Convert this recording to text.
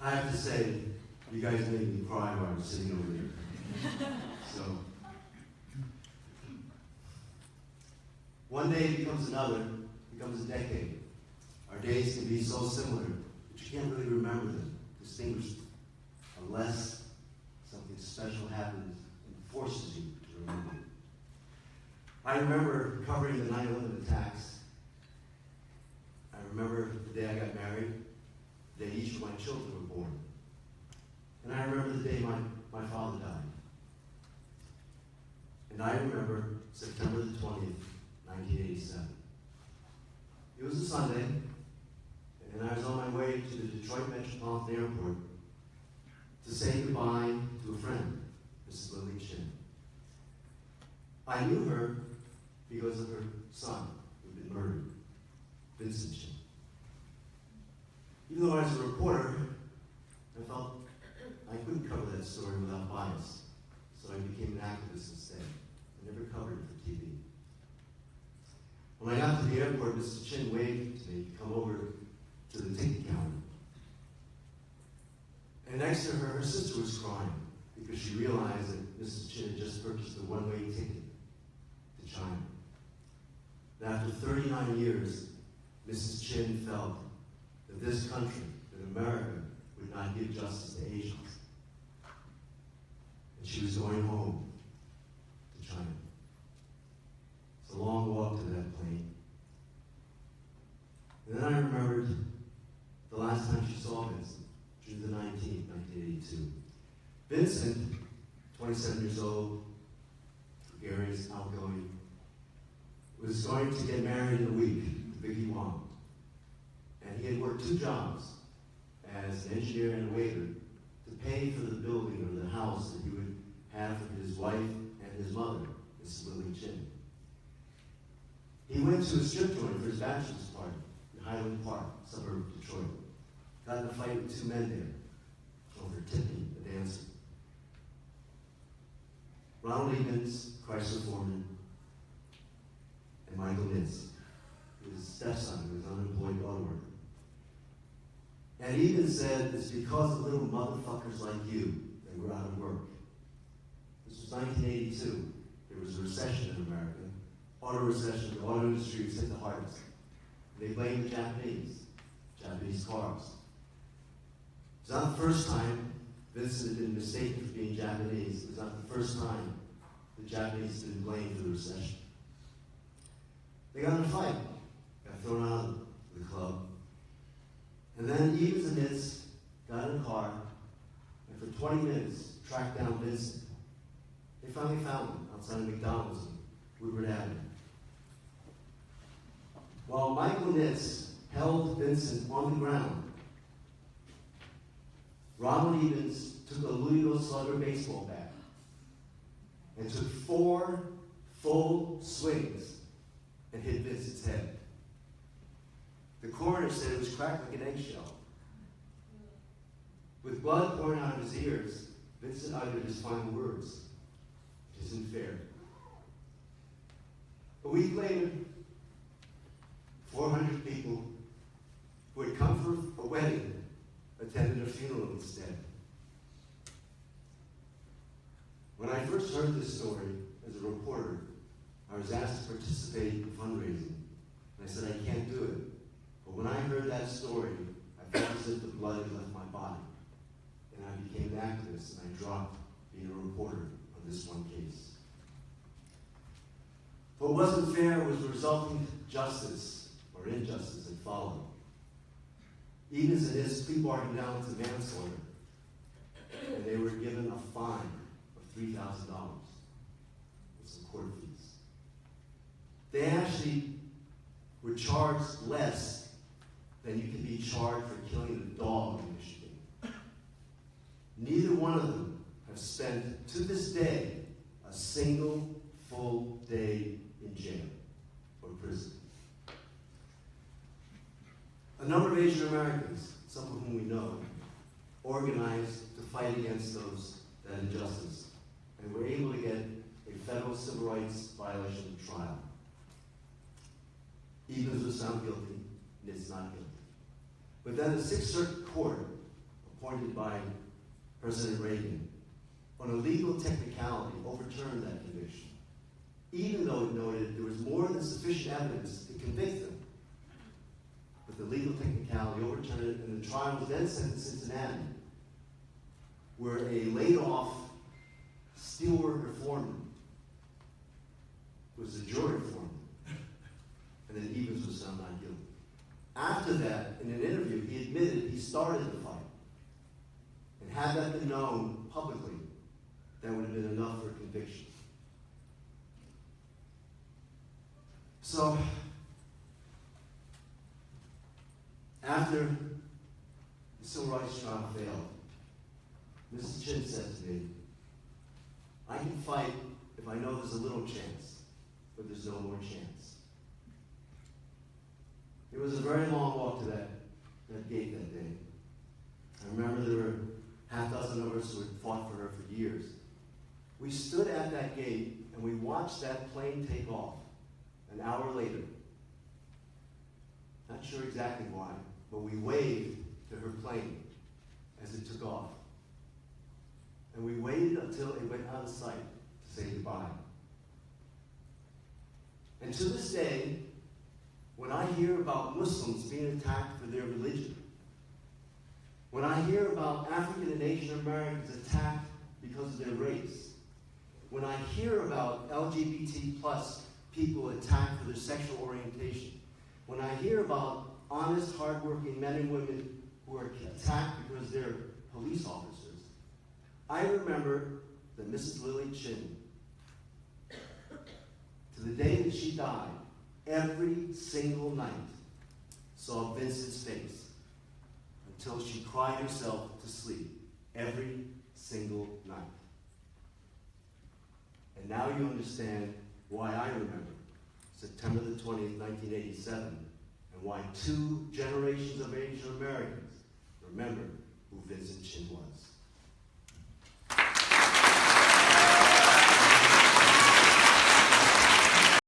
I have to say, you guys made me cry while I was sitting over there. So, one day becomes another, becomes a decade. Our days can be so similar that you can't really remember them, distinguish them, unless something special happens and forces you to remember it. I remember covering the 9/11 attacks. I remember the day I got married, the day each of my children were born. And I remember the day my father died. And I remember September the 20th, 1987. It was a Sunday, and I was on my way to the Detroit Metropolitan Airport to say goodbye to a friend, Mrs. Lily Chin. I knew her because of her son who had been murdered, Vincent Chin. Even though I was a reporter, I felt I couldn't cover that story without bias, so I became an activist instead. I never covered it for TV. When I got to the airport, Mrs. Chin waved to me to come over to the ticket counter. And next to her, her sister was crying because she realized that Mrs. Chin had just purchased a one-way ticket to China. And after 39 years, Mrs. Chin felt that this country, that America, would not give justice to Asians. And she was going home to China. It's a long walk to that plane. And then I remembered the last time she saw Vincent, June the 19th, 1982. Vincent, 27 years old, gregarious, outgoing, was going to get married in a week to Ti-Hua. And he had worked 2 jobs as an engineer and a waiter to pay for the building or the house that he would have for his wife and his mother, Mrs. Lily Chin. He went to a strip joint for his bachelor's party in Highland Park, suburb of Detroit. Got in a fight with 2 men there over tipping the dancer. Ronald Egan's Chrysler foreman, and Michael Nitz, his stepson, who was an unemployed auto worker. And he even said, it's because of little motherfuckers like you that we're out of work. This was 1982. There was a recession in America. Auto recession, the auto industry was hit the hardest. And they blamed the Japanese cars. It's not the first time Vincent had been mistaken for being Japanese. It was not the first time the Japanese had been blamed for the recession. They got in a fight, got thrown out of the club. And then Evans and Nitz got in a car, and for 20 minutes tracked down Vincent. They finally found him outside of McDonald's on Woodward Avenue. While Michael Nitz held Vincent on the ground, Ronald Evans took a Louisville Slugger baseball bat and took 4 full swings and hit Vincent's head. The coroner said it was cracked like an eggshell. With blood pouring out of his ears, Vincent uttered his final words. It isn't fair. A week later, 400 people who had come for a wedding attended a funeral instead. When I first heard this story as a reporter, I was asked to participate in fundraising. And I said, I can't do it. But when I heard that story, I felt as if the blood had left my body. And I became an activist, and I dropped being a reporter on this one case. What wasn't fair was the resulting justice or injustice that followed. Evans and his plea bargained down to manslaughter, and they were given a fine of $3,000 with some court fees. They actually were charged less than you can be charged for killing a dog in Michigan. Neither one of them have spent, to this day, a single full day in jail or prison. A number of Asian Americans, some of whom we know, organized to fight against that injustice, and were able to get a federal civil rights violation trial. Evans was found guilty, Nitz not guilty. But then the Sixth Circuit Court appointed by President Reagan, on a legal technicality, overturned that conviction, even though it noted there was more than sufficient evidence to convict him. But the legal technicality overturned it, and the trial was then sent to Cincinnati, where a laid-off steelworker foreman was the jury foreman, and then Evans was found not guilty. After that, in an interview, he admitted he started the fight. And had that been known publicly, that would have been enough for conviction. So, after the civil rights trial failed, Mrs. Chin said to me, I can fight if I know there's a little chance, but there's no more chance. It was a very long walk to that gate that day. I remember there were half dozen of us who had fought for her for years. We stood at that gate and we watched that plane take off an hour later. Not sure exactly why, but we waved to her plane as it took off. And we waited until it went out of sight to say goodbye. And to this day, when I hear about Muslims being attacked for their religion, when I hear about African and Asian Americans attacked because of their race, when I hear about LGBT plus people attacked for their sexual orientation, when I hear about honest, hardworking men and women who are attacked because they're police officers, I remember that Mrs. Lily Chin, to the day that she died, every single night saw Vincent's face until she cried herself to sleep every single night. And now you understand why I remember September the 20th, 1987, and why 2 generations of Asian Americans remember who Vincent Chin was.